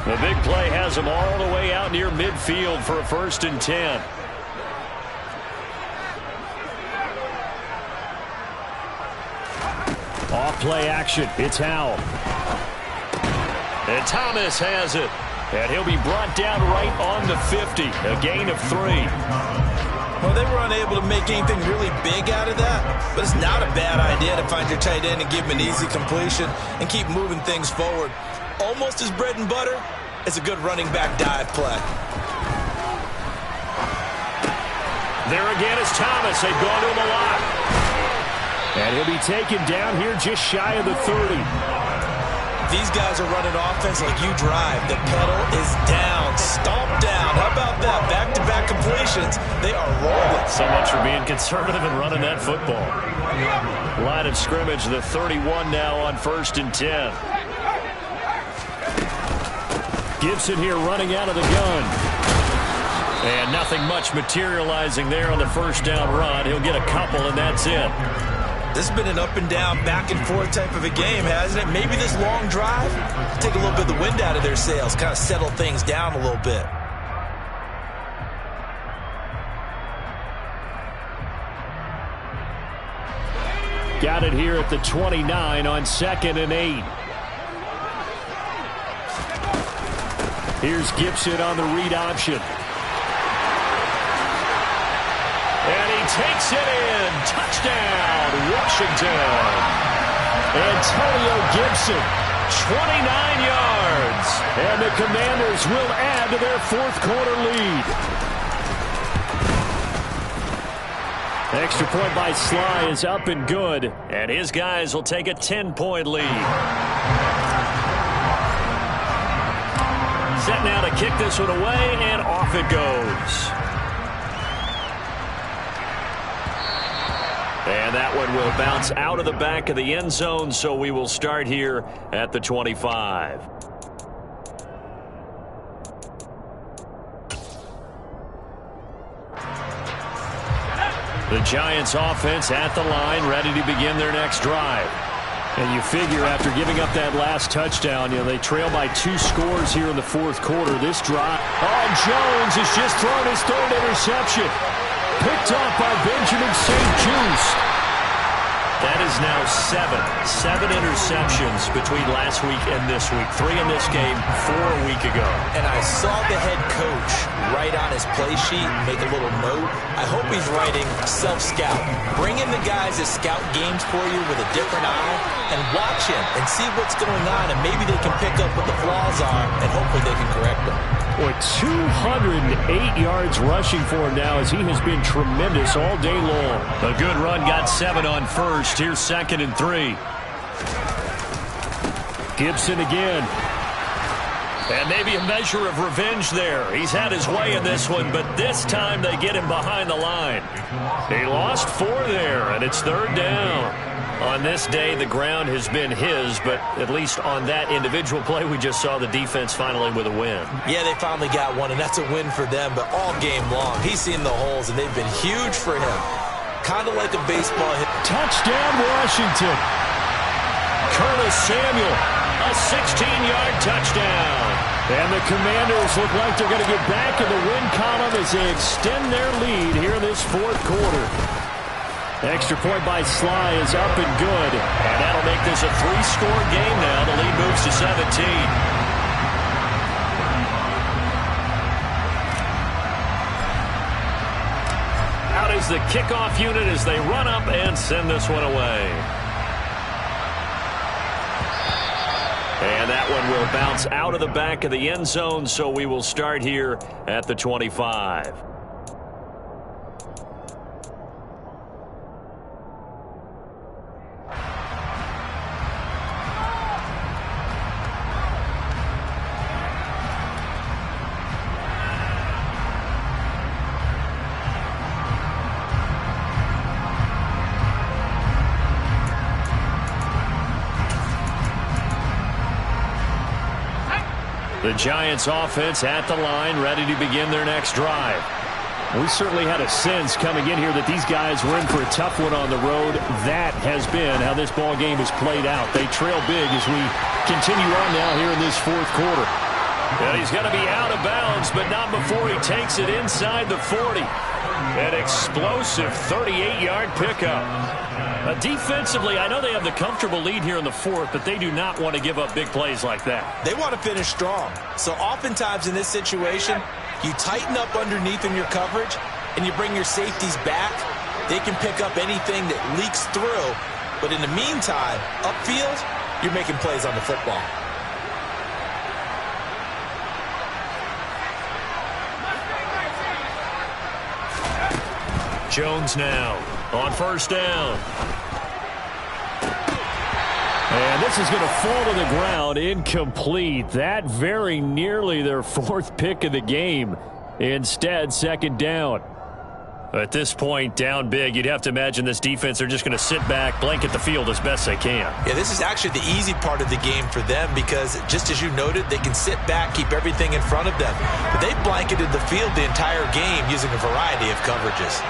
The big play has them all the way out near midfield for a 1st and 10. Off play action. It's Howell. And Thomas has it. And he'll be brought down right on the 50. A gain of 3. Well, they were unable to make anything really big out of that, but it's not a bad idea to find your tight end and give him an easy completion and keep moving things forward. Almost his bread and butter. It's a good running back dive play. There again is Thomas. They've gone to him a lot. And he'll be taken down here just shy of the 30. These guys are running offense like you drive. The pedal is down, stomped down. How about that? Back-to-back completions. They are rolling. So much for being conservative and running that football. Line of scrimmage, the 31 now on 1st and 10. Gibson here running out of the gun. And nothing much materializing there on the 1st down run. He'll get a couple, and that's it. This has been an up-and-down, back-and-forth type of a game, hasn't it? Maybe this long drive, take a little bit of the wind out of their sails, kind of settle things down a little bit. Got it here at the 29 on 2nd and 8. Here's Gibson on the read option. And he takes it in. Touchdown, Washington. Antonio Gibson, 29 yards. And the Commanders will add to their 4th quarter lead. Extra point by Sly is up and good. And his guys will take a 10-point lead. Set now to kick this one away, and off it goes. And that one will bounce out of the back of the end zone, so we will start here at the 25. The Giants offense at the line, ready to begin their next drive. And you figure after giving up that last touchdown, they trail by 2 scores here in the 4th quarter. This drive. Oh, Jones has just thrown his 3rd interception. Picked off by Benjamin St. Juste. That is now 7 interceptions between last week and this week. 3 in this game, 4 a week ago. And I saw the head coach write on his play sheet, make a little note. I hope he's writing self-scout. Bring in the guys that scout games for you with a different eye and watch him and see what's going on, and maybe they can pick up what the flaws are, and hopefully they can correct them. Boy, 208 yards rushing for him now as he has been tremendous all day long. A good run, got 7 on 1st. Here's 2nd and 3. Gibson again. And maybe a measure of revenge there. He's had his way in this one, but this time they get him behind the line. He lost 4 there, and it's 3rd down. On this day, the ground has been his, but at least on that individual play, we just saw the defense finally with a win. Yeah, they finally got one, and that's a win for them, but all game long, he's seen the holes, and they've been huge for him. Kind of like a baseball hit. Touchdown, Washington. Curtis Samuel, a 16-yard touchdown. And the Commanders look like they're going to get back in the win column as they extend their lead here in this 4th quarter. Extra point by Sly is up and good. And that'll make this a 3-score game now. The lead moves to 17. Out is the kickoff unit as they run up and send this one away. And that one will bounce out of the back of the end zone, so we will start here at the 25. The Giants offense at the line, ready to begin their next drive. We certainly had a sense coming in here that these guys were in for a tough one on the road. That has been how this ball game has played out. They trail big as we continue on now here in this fourth quarter. And he's going to be out of bounds, but not before he takes it inside the 40. An explosive 38-yard pickup. Defensively, I know they have the comfortable lead here in the fourth, but they do not want to give up big plays like that. They want to finish strong. So oftentimes in this situation, you tighten up underneath in your coverage, and you bring your safeties back. They can pick up anything that leaks through. But in the meantime, upfield, you're making plays on the football. Jones now on first down. And this is going to fall to the ground, incomplete. That very nearly their fourth pick of the game. Instead, second down. At this point, down big, you'd have to imagine this defense, they're just going to sit back, blanket the field as best they can. Yeah, this is actually the easy part of the game for them because, just as you noted, they can sit back, keep everything in front of them. But they blanketed the field the entire game using a variety of coverages.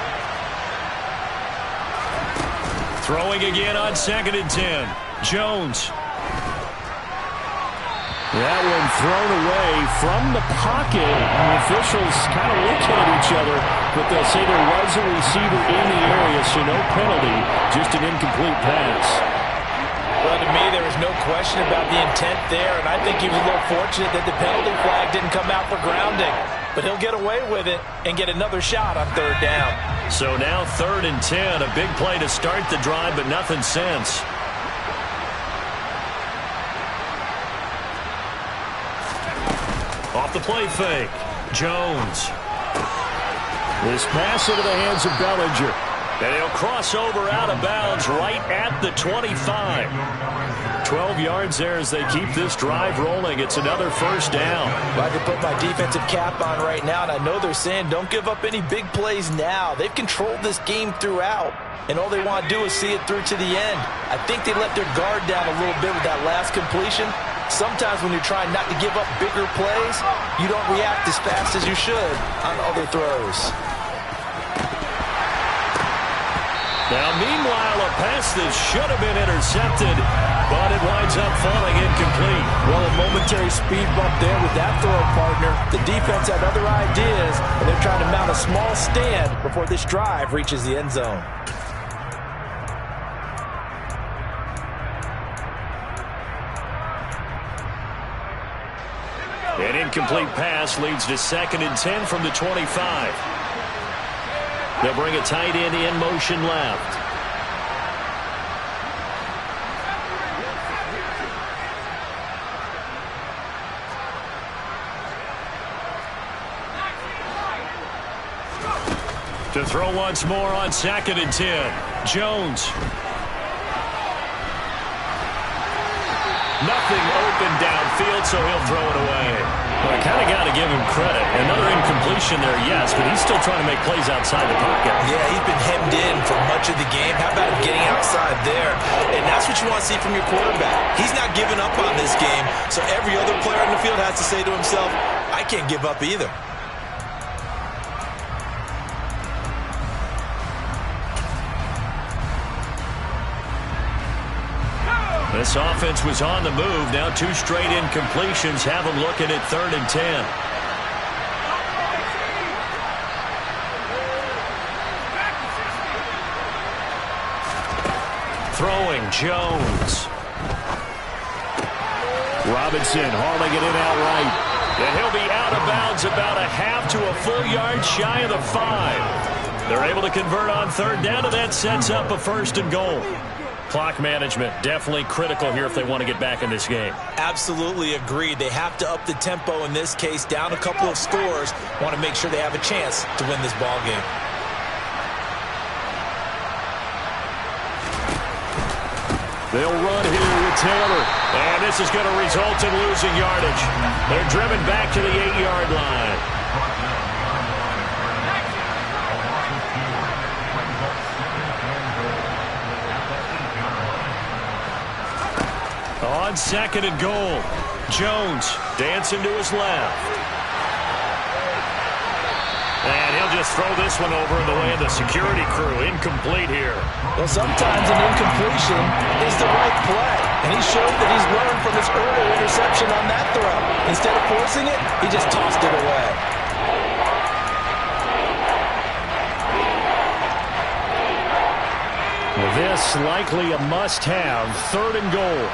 Throwing again on 2nd and 10. Jones. That one thrown away from the pocket. The officials kind of looking at each other, but they'll say there was a receiver in the area, so no penalty, just an incomplete pass. Well, to me, there was no question about the intent there, and I think he was a little fortunate that the penalty flag didn't come out for grounding. But he'll get away with it and get another shot on third down. So now 3rd and 10, a big play to start the drive, but nothing since. Off the play fake, Jones. This pass into the hands of Bellinger. And he'll cross over out of bounds right at the 25. 12 yards there as they keep this drive rolling. It's another first down. Well, I can put my defensive cap on right now, and I know they're saying don't give up any big plays now. They've controlled this game throughout, and all they want to do is see it through to the end. I think they let their guard down a little bit with that last completion. Sometimes when you're trying not to give up bigger plays, you don't react as fast as you should on other throws. Now, meanwhile, a pass that should have been intercepted, but it winds up falling incomplete. Well, a momentary speed bump there with that throw partner. The defense had other ideas, and they're trying to mount a small stand before this drive reaches the end zone. An incomplete pass leads to 2nd and 10 from the 25. They'll bring a tight end in motion left. To throw once more on 2nd and 10. Jones. Nothing open downfield, so he'll throw it away. Well, I kind of got to give him credit. Another incompletion there, yes, but he's still trying to make plays outside the pocket. Yeah, he's been hemmed in for much of the game. How about him getting outside there? And that's what you want to see from your quarterback. He's not giving up on this game, so every other player on the field has to say to himself, I can't give up either. This offense was on the move. Now 2 straight incompletions have them looking at 3rd and 10. Throwing, Jones. Robinson hauling it in outright. And he'll be out of bounds about a half to a full yard shy of the 5. They're able to convert on 3rd down, and that sets up a 1st and goal. Clock management definitely critical here if they want to get back in this game. Absolutely agreed. They have to up the tempo in this case, down a couple of scores. Want to make sure they have a chance to win this ball game. They'll run here with Taylor. And this is going to result in losing yardage. They're driven back to the 8-yard line. On 2nd and goal. Jones dancing to his left. And he'll just throw this one over in the way of the security crew. Incomplete here. Well, sometimes an incompletion is the right play. And he showed that he's learned from his earlier interception on that throw. Instead of forcing it, he just tossed it away. This likely a must-have. 3rd and goal.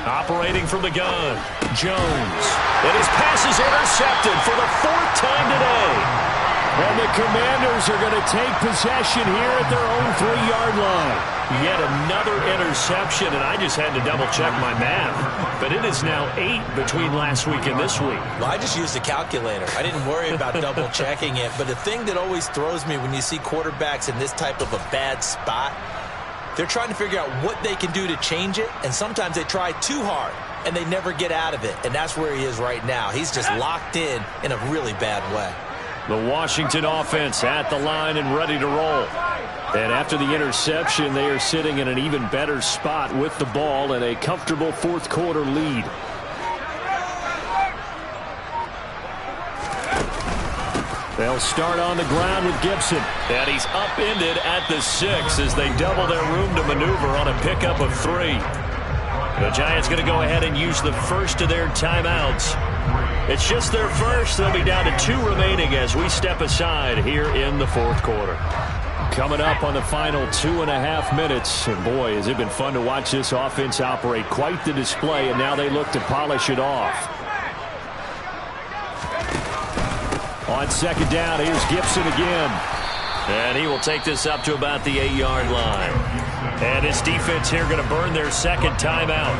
Operating from the gun, Jones. And his pass is intercepted for the 4th time today. And the Commanders are going to take possession here at their own 3-yard line. Yet another interception, and I just had to double-check my math. But it is now 8 between last week and this week. Well, I just used a calculator. I didn't worry about double-checking it. But the thing that always throws me when you see quarterbacks in this type of a bad spot, they're trying to figure out what they can do to change it, and sometimes they try too hard, and they never get out of it, and that's where he is right now. He's just locked in a really bad way. The Washington offense at the line and ready to roll. And after the interception, they are sitting in an even better spot with the ball and a comfortable 4th quarter lead. They'll start on the ground with Gibson. And he's upended at the 6 as they double their room to maneuver on a pickup of 3. The Giants going to go ahead and use the first of their timeouts. It's just their first. They'll be down to 2 remaining as we step aside here in the 4th quarter. Coming up on the final 2.5 minutes. And boy, has it been fun to watch this offense operate. Quite the display, and now they look to polish it off. On 2nd down, here's Gibson again. And he will take this up to about the 8-yard line. And his defense here going to burn their 2nd timeout.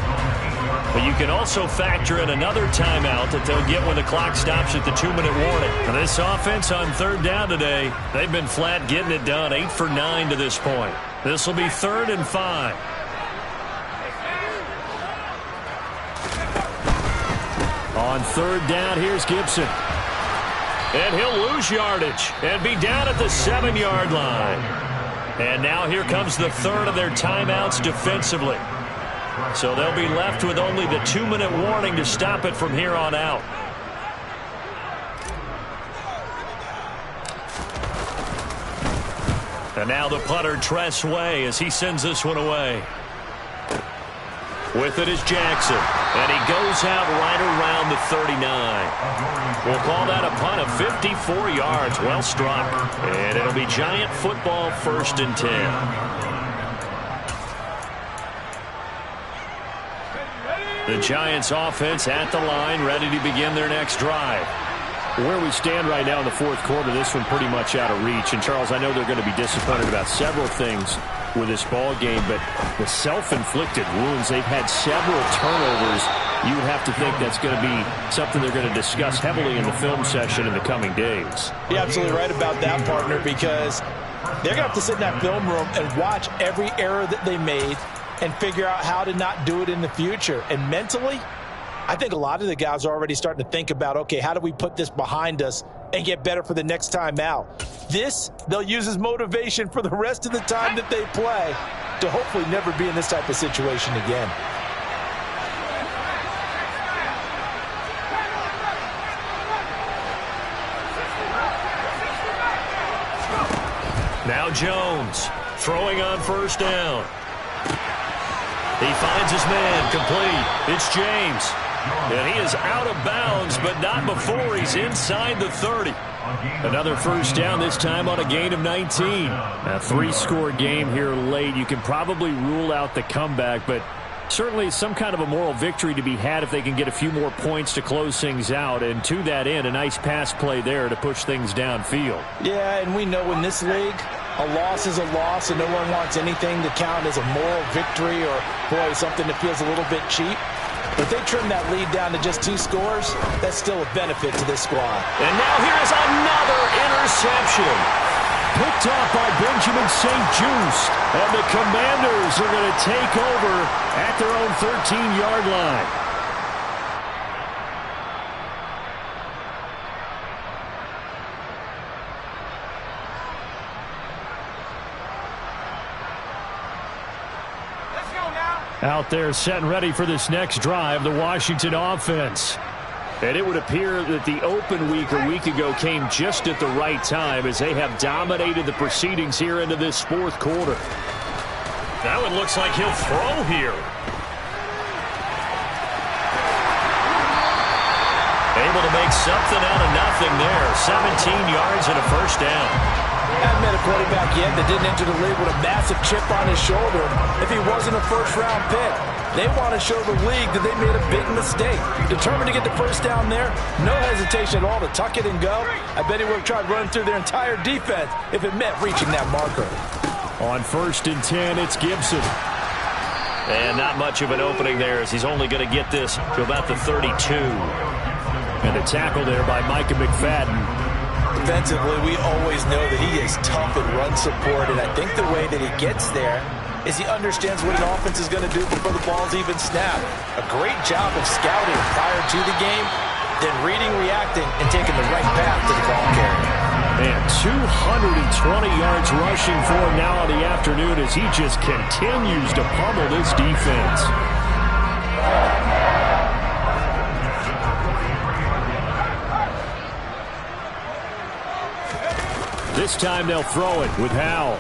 But you can also factor in another timeout that they'll get when the clock stops at the 2-minute warning. And this offense on 3rd down today, they've been flat getting it done. 8 for 9 to this point. This will be 3rd and 5. On 3rd down, here's Gibson. And he'll lose yardage and be down at the 7-yard line. And now here comes the 3rd of their timeouts defensively. So they'll be left with only the 2-minute warning to stop it from here on out. And now the punter, Tress Way, as he sends this one away. With it is Jackson. And he goes out right around the 39. We'll call that a punt of 54 yards. Well struck. And it'll be Giant football 1st and 10. The Giants offense at the line, ready to begin their next drive. Where we stand right now in the 4th quarter, this one pretty much out of reach. And, Charles, I know they're going to be disappointed about several things with this ball game, but the self-inflicted wounds, they've had several turnovers. You would have to think that's going to be something they're going to discuss heavily in the film session in the coming days. You're absolutely right about that, partner, because they're going to have to sit in that film room and watch every error that they made and figure out how to not do it in the future. And mentally, I think a lot of the guys are already starting to think about, okay, how do we put this behind us and get better for the next time out? This, they'll use as motivation for the rest of the time that they play to hopefully never be in this type of situation again. Now Jones throwing on 1st down. He finds his man complete. It's James. And he is out of bounds, but not before he's inside the 30. Another 1st down, this time on a gain of 19. A 3-score game here late. You can probably rule out the comeback, but certainly some kind of a moral victory to be had if they can get a few more points to close things out. And to that end, a nice pass play there to push things downfield. Yeah, and we know in this league, a loss is a loss, and no one wants anything to count as a moral victory or, boy, something that feels a little bit cheap. If they trim that lead down to just 2 scores, that's still a benefit to this squad. And now here is another interception. Picked off by Benjamin St. Juste. And the Commanders are going to take over at their own 13-yard line. Out there setting ready for this next drive, the Washington offense. And it would appear that the open week a week ago came just at the right time as they have dominated the proceedings here into this fourth quarter. That one looks like he'll throw here. Able to make something out of nothing there. 17 yards and a first down. Haven't met a quarterback yet that didn't enter the league with a massive chip on his shoulder if he wasn't a first-round pick. They want to show the league that they made a big mistake. Determined to get the first down there, no hesitation at all to tuck it and go. I bet he would have tried running through their entire defense if it meant reaching that marker. On 1st and 10, it's Gibson. And not much of an opening there as he's only going to get this to about the 32. And the tackle there by Micah McFadden. Defensively, we always know that he is tough in run support, and I think the way that he gets there is he understands what an offense is going to do before the ball's even snapped. A great job of scouting prior to the game, then reading, reacting, and taking the right path to the ball carrier. And 220 yards rushing for him now in the afternoon as he just continues to pummel this defense. This time they'll throw it with Howell.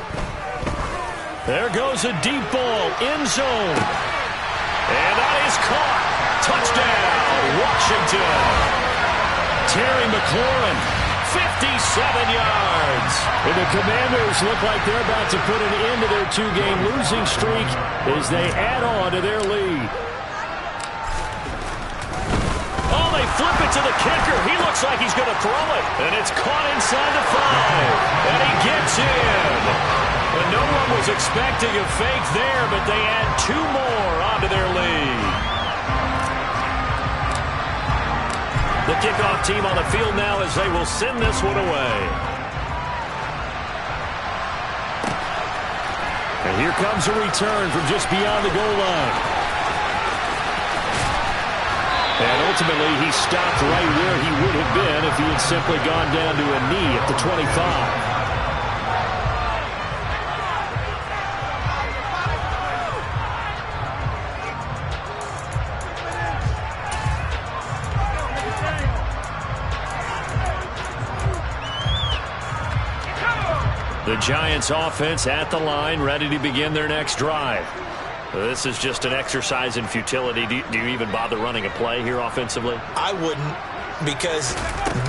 There goes a deep ball, end zone. And that is caught. Touchdown, Washington. Terry McLaurin, 57 yards. And the Commanders look like they're about to put an end to their two-game losing streak as they add on to their lead. Oh, they flip it to the kicker. He looks like he's going to throw it. And it's caught inside the 5. And he gets in. And no one was expecting a fake there, but they add 2 more onto their lead. The kickoff team on the field now as they will send this one away. And here comes a return from just beyond the goal line. And ultimately, he stopped right where he would have been if he had simply gone down to a knee at the 25. The Giants offense at the line, ready to begin their next drive. This is just an exercise in futility. Do you even bother running a play here offensively? I wouldn't, because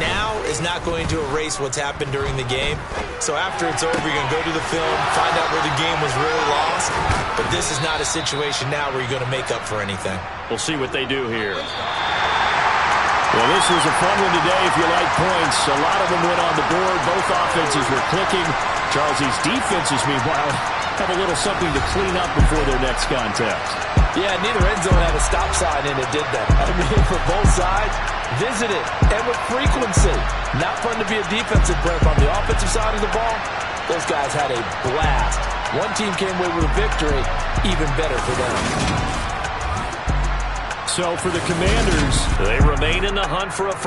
now is not going to erase what's happened during the game. So after it's over, you're going to go to the film, find out where the game was really lost. But this is not a situation now where you're going to make up for anything. We'll see what they do here. Well, this was a fun one today if you like points. A lot of them went on the board. Both offenses were clicking. Charles, these defenses, meanwhile, have a little something to clean up before their next contest. Yeah, neither end zone had a stop sign in it, did that? I mean, for both sides, visit it, and with frequency. Not fun to be a defensive player, but on the offensive side of the ball, those guys had a blast. One team came away with a victory, even better for them. So for the Commanders, they remain in the hunt for a